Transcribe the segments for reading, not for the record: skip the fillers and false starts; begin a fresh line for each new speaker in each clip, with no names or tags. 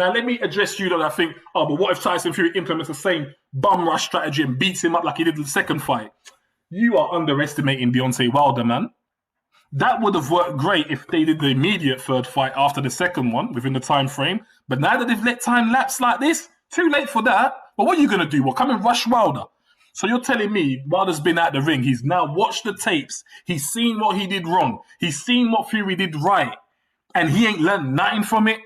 Now, let me address you that I think, oh, but what if Tyson Fury implements the same bum rush strategy and beats him up like he did in the second fight? You are underestimating Deontay Wilder, man. That would have worked great if they did the immediate third fight after the second one within the time frame. But now that they've let time lapse like this, too late for that. But what are you going to do? Well, come and rush Wilder. So you're telling me Wilder's been out the ring. He's now watched the tapes. He's seen what he did wrong. He's seen what Fury did right. And he ain't learned nothing from it.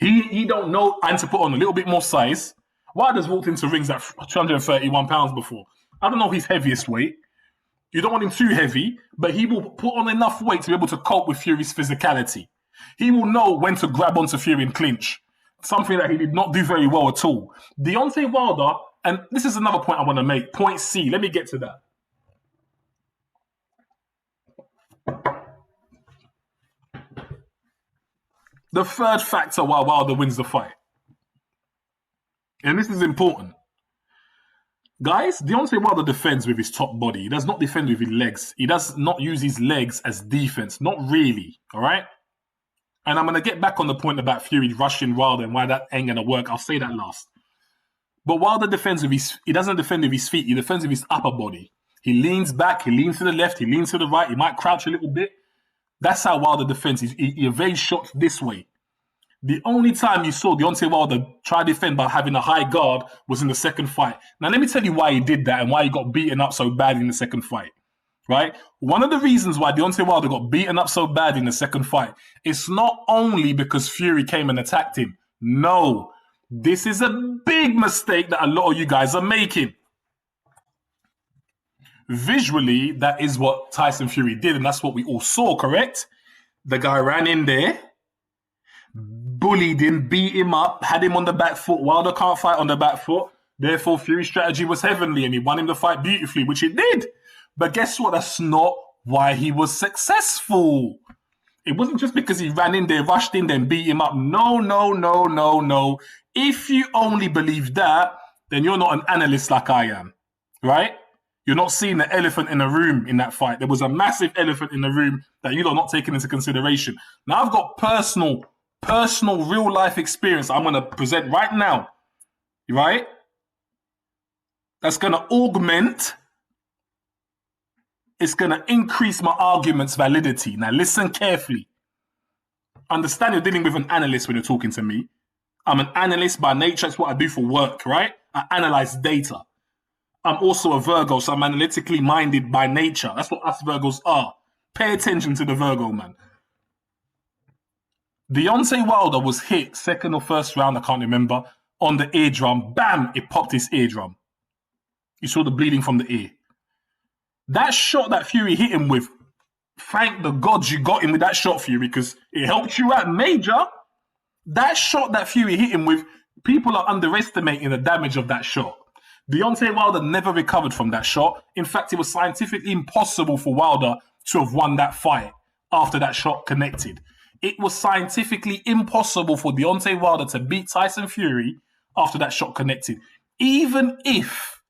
He don't know and to put on a little bit more size. Wilder's walked into rings at 231 pounds before. I don't know his heaviest weight. You don't want him too heavy, but he will put on enough weight to be able to cope with Fury's physicality. He will know when to grab onto Fury and clinch, something that he did not do very well at all. Deontay Wilder, and this is another point I want to make, point C, let me get to that. The third factor why Wilder wins the fight, and this is important. Guys, Deontay Wilder defends with his top body. He does not defend with his legs. He does not use his legs as defense. Not really, all right? And I'm going to get back on the point about Fury rushing Wilder and why that ain't going to work. I'll say that last. But Wilder defends with he doesn't defend with his feet. He defends with his upper body. He leans back. He leans to the left. He leans to the right. He might crouch a little bit. That's how Wilder defends. He evades shots this way. The only time you saw Deontay Wilder try to defend by having a high guard was in the second fight. Now, let me tell you why he did that and why he got beaten up so bad in the second fight, right? One of the reasons why Deontay Wilder got beaten up so bad in the second fight is not only because Fury came and attacked him. No, this is a big mistake that a lot of you guys are making. Visually, that is what Tyson Fury did, and that's what we all saw, correct? The guy ran in there, bullied him, beat him up, had him on the back foot. Wilder can't fight on the back foot. Therefore, Fury's strategy was heavenly and he won him the fight beautifully, which it did. But guess what? That's not why he was successful. It wasn't just because he ran in there, rushed in there and beat him up. No. If you only believe that, then you're not an analyst like I am, right? You're not seeing the elephant in the room in that fight. There was a massive elephant in the room that you're not taking into consideration. Now, I've got personal real life experience I'm going to present right now, right? That's going to augment, it's going to increase my argument's validity. Now listen carefully. Understand you're dealing with an analyst when you're talking to me. I'm an analyst by nature. That's what I do for work, right? I analyze data. I'm also a Virgo, so I'm analytically minded by nature. That's what us Virgos are. Pay attention to the Virgo, man. Deontay Wilder was hit second or first round, I can't remember, on the eardrum. Bam! It popped his eardrum. You saw the bleeding from the ear. That shot that Fury hit him with, thank the gods you got him with that shot, Fury, because it helped you out major. That shot that Fury hit him with, people are underestimating the damage of that shot. Deontay Wilder never recovered from that shot. In fact, it was scientifically impossible for Wilder to have won that fight after that shot connected. It was scientifically impossible for Deontay Wilder to beat Tyson Fury after that shot connected. Even if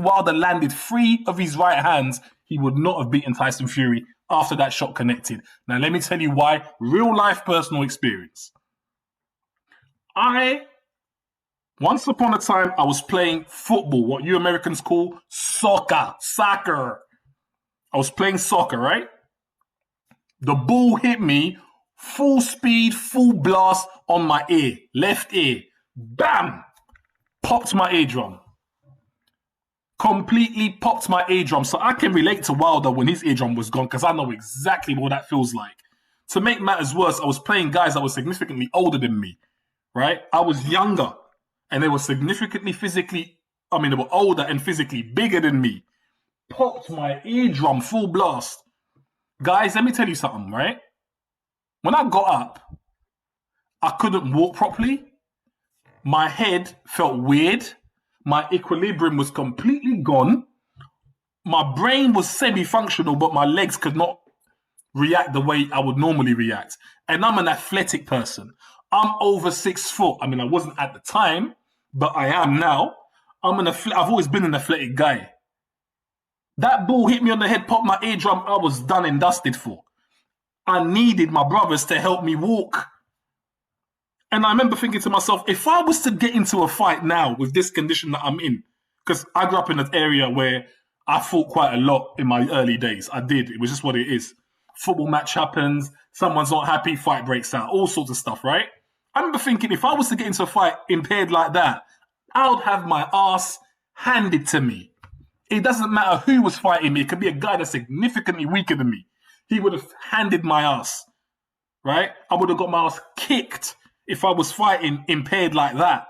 Wilder landed 3 of his right hands, he would not have beaten Tyson Fury after that shot connected. Now, let me tell you why. Real life personal experience. Once upon a time, I was playing football, what you Americans call soccer. I was playing soccer, right? The ball hit me, full speed, full blast on my ear, left ear. Bam! Popped my eardrum. Completely popped my eardrum. So I can relate to Wilder when his eardrum was gone because I know exactly what that feels like. To make matters worse, I was playing guys that were significantly older than me, right? I was younger and they were they were older and physically bigger than me. Popped my eardrum, full blast. Guys, let me tell you something, right? When I got up, I couldn't walk properly. My head felt weird. My equilibrium was completely gone. My brain was semi-functional, but my legs could not react the way I would normally react. And I'm an athletic person. I'm over 6 foot. I mean, I wasn't at the time, but I am now. I've always been an athletic guy. That ball hit me on the head, popped my eardrum. I was done and dusted for. I needed my brothers to help me walk. And I remember thinking to myself, if I was to get into a fight now with this condition that I'm in, because I grew up in an area where I fought quite a lot in my early days. I did. It was just what it is. Football match happens, someone's not happy, fight breaks out, all sorts of stuff, right? I remember thinking, if I was to get into a fight impaired like that, I would have my ass handed to me. It doesn't matter who was fighting me. It could be a guy that's significantly weaker than me. He would have handed my ass, right? I would have got my ass kicked if I was fighting impaired like that.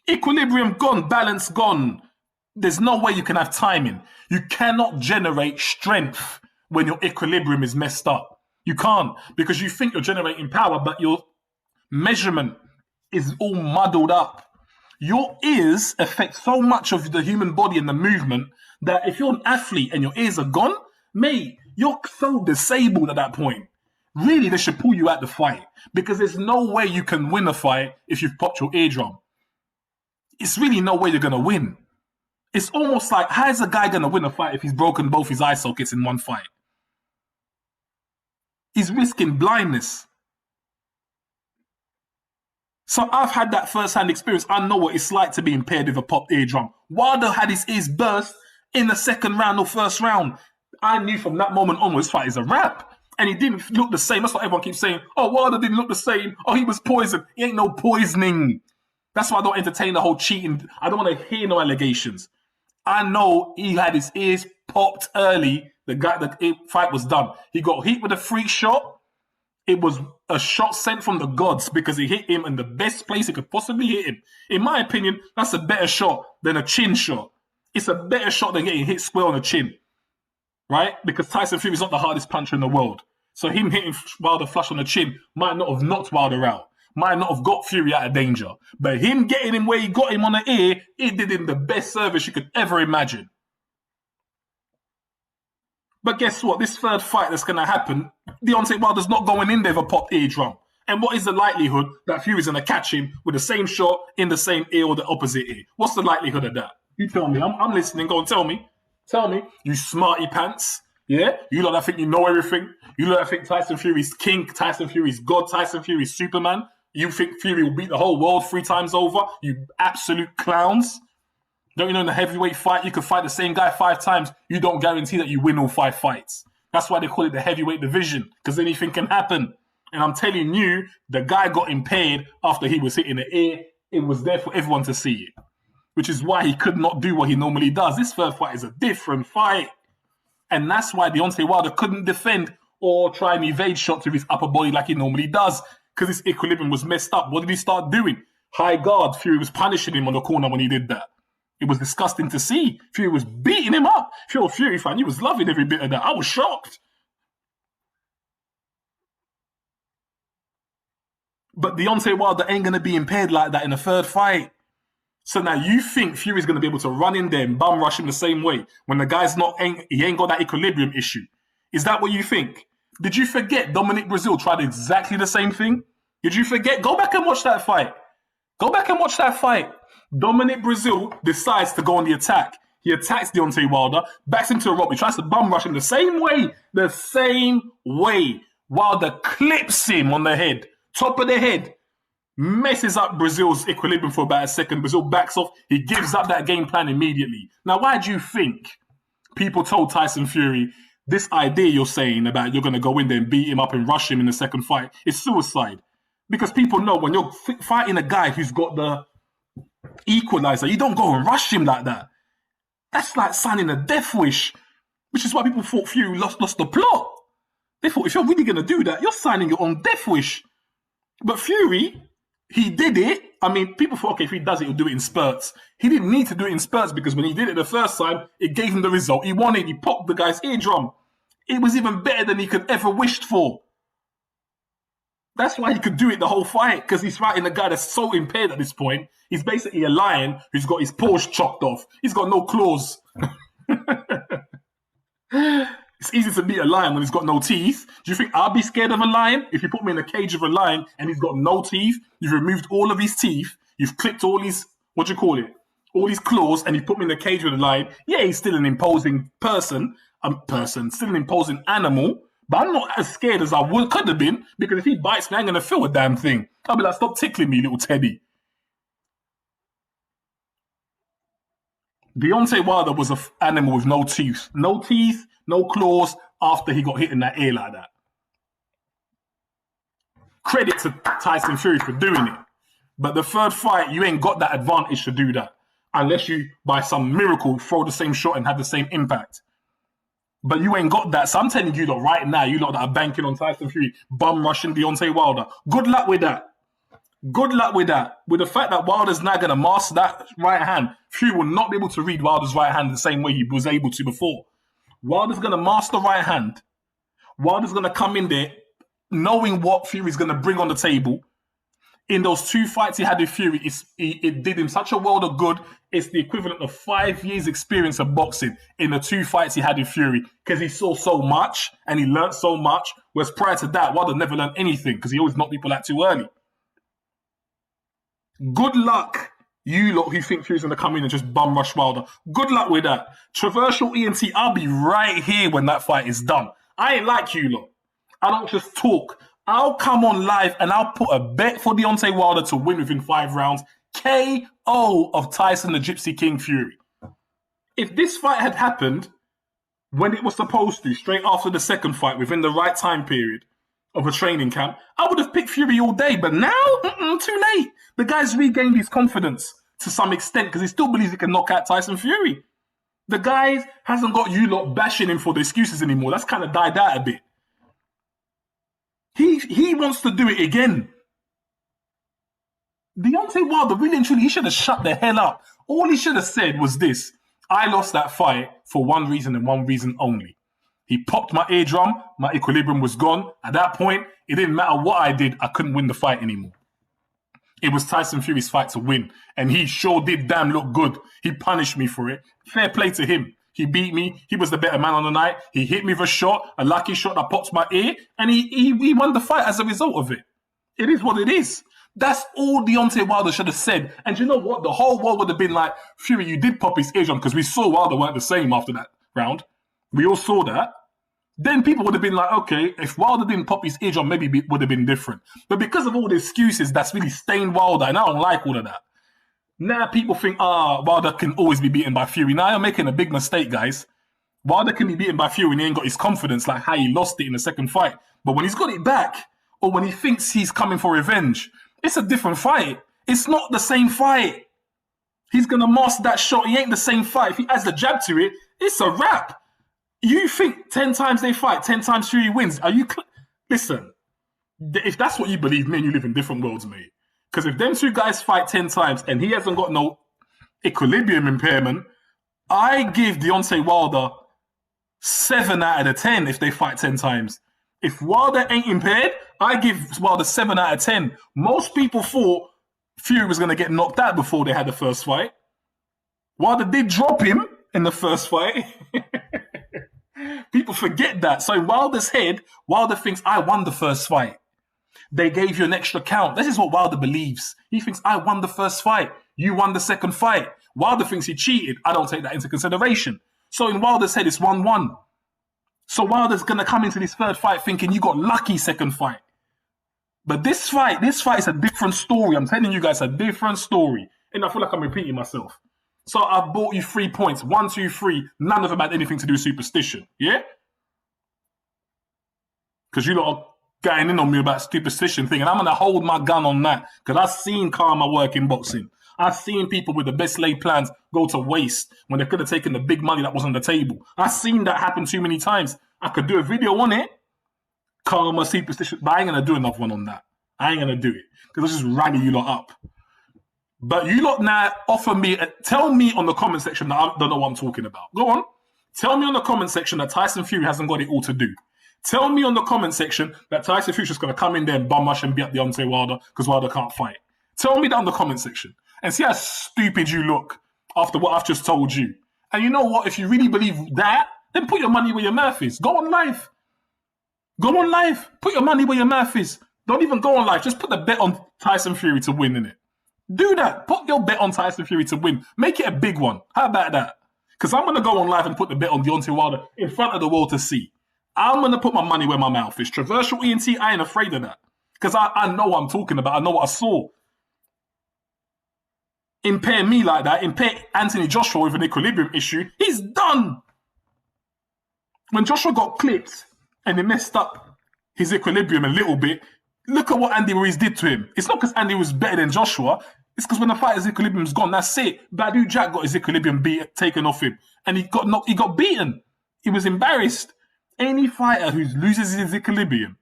Equilibrium gone, balance gone. There's no way you can have timing. You cannot generate strength when your equilibrium is messed up. You can't, because you think you're generating power, but your measurement is all muddled up. Your ears affect so much of the human body and the movement that if you're an athlete and your ears are gone, mate, you're so disabled at that point. Really, they should pull you out the fight, because there's no way you can win a fight if you've popped your eardrum. It's really no way you're going to win. It's almost like, how is a guy going to win a fight if he's broken both his eye sockets in one fight? He's risking blindness. So I've had that first-hand experience. I know what it's like to be impaired with a popped eardrum. Wilder had his ears burst in the second round or first round. I knew from that moment onwards, this fight is a wrap. And he didn't look the same. That's what everyone keeps saying. Oh, Wilder didn't look the same. Oh, he was poisoned. He ain't no poisoning. That's why I don't entertain the whole cheating. I don't want to hear no allegations. I know he had his ears popped early. The fight was done. He got hit with a free shot. It was a shot sent from the gods because he hit him in the best place he could possibly hit him. In my opinion, that's a better shot than a chin shot. It's a better shot than getting hit square on the chin, right? Because Tyson Fury's not the hardest puncher in the world. So him hitting Wilder flush on the chin might not have knocked Wilder out, might not have got Fury out of danger. But him getting him where he got him on the ear, it did him the best service you could ever imagine. But guess what? This third fight that's going to happen, Deontay Wilder's not going in there with a popped eardrum. And what is the likelihood that Fury's going to catch him with the same shot in the same ear or the opposite ear? What's the likelihood of that? You tell me. I'm listening. Go and tell me. Tell me. You smarty pants. Yeah? You lot that think you know everything. You lot that think Tyson Fury's king, Tyson Fury's God, Tyson Fury's Superman. You think Fury will beat the whole world 3 times over? You absolute clowns. Don't you know in a heavyweight fight, you could fight the same guy 5 times. You don't guarantee that you win all 5 fights. That's why they call it the heavyweight division, because anything can happen. And I'm telling you, the guy got impaired after he was hit in the ear. It was there for everyone to see it, which is why he could not do what he normally does. This third fight is a different fight. And that's why Deontay Wilder couldn't defend or try and evade shots with his upper body like he normally does, because his equilibrium was messed up. What did he start doing? High guard. Fury was punishing him on the corner when he did that. It was disgusting to see. Fury was beating him up. If you're a Fury fan, you was loving every bit of that. I was shocked. But Deontay Wilder ain't going to be impaired like that in the third fight. So now you think Fury's going to be able to run in there and bum rush him the same way when the guy's he ain't got that equilibrium issue. Is that what you think? Did you forget Dominic Breazeale tried exactly the same thing? Did you forget? Go back and watch that fight. Go back and watch that fight. Dominic Breazeale decides to go on the attack. He attacks Deontay Wilder, backs him to a rope. He tries to bum rush him the same way. The same way. Wilder clips him on the head. Top of the head. Messes up Breazeale's equilibrium for about a second. Breazeale backs off. He gives up that game plan immediately. Now, why do you think people told Tyson Fury, this idea you're saying about you're going to go in there and beat him up and rush him in the second fight is suicide? Because people know when you're fighting a guy who's got the equalizer, you don't go and rush him like that. That's like signing a death wish, which is why people thought Fury lost the plot. They thought, if you're really going to do that, you're signing your own death wish. But Fury, he did it. I mean, people thought, okay, if he does it, he'll do it in spurts. He didn't need to do it in spurts because when he did it the first time, it gave him the result he wanted. He popped the guy's eardrum. It was even better than he could ever wished for. That's why he could do it the whole fight, because he's fighting a guy that's so impaired at this point. He's basically a lion who's got his paws chopped off. He's got no claws. It's easy to beat a lion when he's got no teeth. Do you think I'll be scared of a lion? If you put me in a cage of a lion and he's got no teeth, you've removed all of his teeth, you've clipped all his, all his claws, and you put me in a cage with a lion. Yeah, he's still an imposing person, still an imposing animal, But I'm not as scared as I could have been, because if he bites me, I ain't going to feel a damn thing. I'll be like, stop tickling me, little Teddy. Deontay Wilder was an animal with no teeth. No teeth, no claws after he got hit in that ear like that. Credit to Tyson Fury for doing it. But the third fight, you ain't got that advantage to do that. Unless you, by some miracle, throw the same shot and have the same impact. But you ain't got that. So I'm telling you that right now, you lot that are banking on Tyson Fury, bum rushing Deontay Wilder. Good luck with that. Good luck with that. With the fact that Wilder's now going to master that right hand, Fury will not be able to read Wilder's right hand the same way he was able to before. Wilder's going to master right hand. Wilder's going to come in there knowing what Fury's going to bring on the table. In those 2 fights he had with Fury, it did him such a world of good. It's the equivalent of 5 years' experience of boxing in the 2 fights he had with Fury, because he saw so much and he learned so much, whereas prior to that, Wilder never learned anything because he always knocked people out too early. Good luck, you lot who think Fury's going to come in and just bum rush Wilder. Good luck with that. Traversal ENT, I'll be right here when that fight is done. I ain't like you lot. I don't just talk. I'll come on live and I'll put a bet for Deontay Wilder to win within 5 rounds. KO of Tyson the Gypsy King Fury. If this fight had happened when it was supposed to, straight after the second fight, within the right time period of a training camp, I would have picked Fury all day. But now, too late. The guy's regained his confidence to some extent because he still believes he can knock out Tyson Fury. The guy hasn't got you lot bashing him for the excuses anymore. That's kind of died out a bit. He wants to do it again. Deontay Wilder, really and truly, he should have shut the hell up. All he should have said was this: I lost that fight for one reason and one reason only. He popped my eardrum, my equilibrium was gone. At that point, it didn't matter what I did, I couldn't win the fight anymore. It was Tyson Fury's fight to win, and he sure did damn look good. He punished me for it. Fair play to him. He beat me. He was the better man on the night. He hit me with a shot, a lucky shot that popped my ear, and he won the fight as a result of it. It is what it is. That's all Deontay Wilder should have said. And you know what? The whole world would have been like, Fury, you did pop his eardrum, because we saw Wilder weren't the same after that round. We all saw that. Then people would have been like, okay, if Wilder didn't pop his eardrum, maybe it would have been different. But because of all the excuses, that's really stained Wilder, and I don't like all of that. Now people think, Wilder can always be beaten by Fury. Now you're making a big mistake, guys. Wilder can be beaten by Fury and he ain't got his confidence like how he lost it in the second fight. But when he's got it back, or when he thinks he's coming for revenge, it's a different fight. It's not the same fight. He's going to master that shot. He ain't the same fight. If he adds the jab to it, it's a wrap. You think 10 times they fight, 10 times Fury wins. Are you... Listen, if that's what you believe, man, you live in different worlds, mate. Because if them 2 guys fight 10 times and he hasn't got no equilibrium impairment, I give Deontay Wilder 7 out of 10 if they fight 10 times. If Wilder ain't impaired, I give Wilder 7 out of 10. Most people thought Fury was going to get knocked out before they had the first fight. Wilder did drop him in the first fight. People forget that. So in Wilder's head, Wilder thinks, I won the first fight. They gave you an extra count. This is what Wilder believes. He thinks, I won the first fight. You won the second fight. Wilder thinks he cheated. I don't take that into consideration. So in Wilder's head, it's 1-1. So Wilder's going to come into this third fight thinking you got lucky second fight. But this fight is a different story. I'm telling you guys, a different story. And I feel like I'm repeating myself. So I've bought you 3 points. 1, 2, 3. None of them had anything to do with superstition. Yeah? Because you lot are getting in on me about superstition thing. And I'm going to hold my gun on that. Because I've seen karma work in boxing. I've seen people with the best laid plans go to waste when they could have taken the big money that was on the table. I've seen that happen too many times. I could do a video on it. Karma, superstition. But I ain't going to do another one on that. I ain't going to do it. Because I'll just rally you lot up. But you lot now offer me, tell me on the comment section that I don't know what I'm talking about. Go on. Tell me on the comment section that Tyson Fury hasn't got it all to do. Tell me on the comment section that Tyson Fury's just going to come in there and bum rush and beat up Deontay Wilder because Wilder can't fight. Tell me that in the comment section. And see how stupid you look after what I've just told you. And you know what? If you really believe that, then put your money where your mouth is. Go on live. Go on live. Put your money where your mouth is. Don't even go on live. Just put the bet on Tyson Fury to win, innit? Do that. Put your bet on Tyson Fury to win. Make it a big one. How about that? Because I'm going to go on live and put the bet on Deontay Wilder in front of the world to see. I'm going to put my money where my mouth is. Traversal ENT, I ain't afraid of that. Because I know what I'm talking about. I know what I saw. Impair me like that, impair Anthony Joshua with an equilibrium issue, he's done. When Joshua got clipped and he messed up his equilibrium a little bit, look at what Andy Ruiz did to him. It's not because Andy was better than Joshua. It's because when the fighter's equilibrium's gone, that's it. Badu Jack got his equilibrium taken off him, and he got beaten. He was embarrassed. Any fighter who loses his equilibrium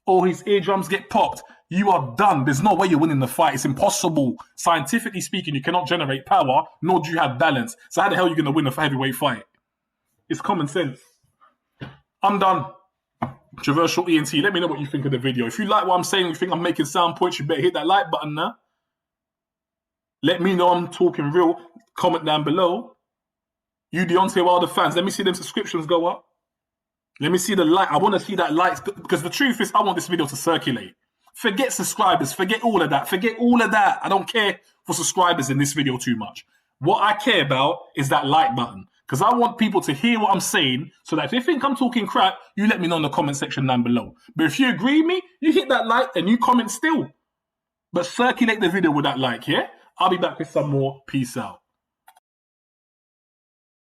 or his eardrums get popped, you are done. There's no way you're winning the fight. It's impossible. Scientifically speaking, you cannot generate power, nor do you have balance. So how the hell are you going to win a heavyweight fight? It's common sense. I'm done. Traversal ENT, let me know what you think of the video. If you like what I'm saying, you think I'm making sound points, you better hit that like button now. Let me know I'm talking real. Comment down below. You Deontay Wilder fans, let me see them subscriptions go up. Let me see the like. I want to see that likes, because the truth is I want this video to circulate. Forget subscribers. Forget all of that. Forget all of that. I don't care for subscribers in this video too much. What I care about is that like button, because I want people to hear what I'm saying, so that if they think I'm talking crap, you let me know in the comment section down below. But if you agree with me, you hit that like and you comment still. But circulate the video with that like, yeah? I'll be back with some more. Peace out.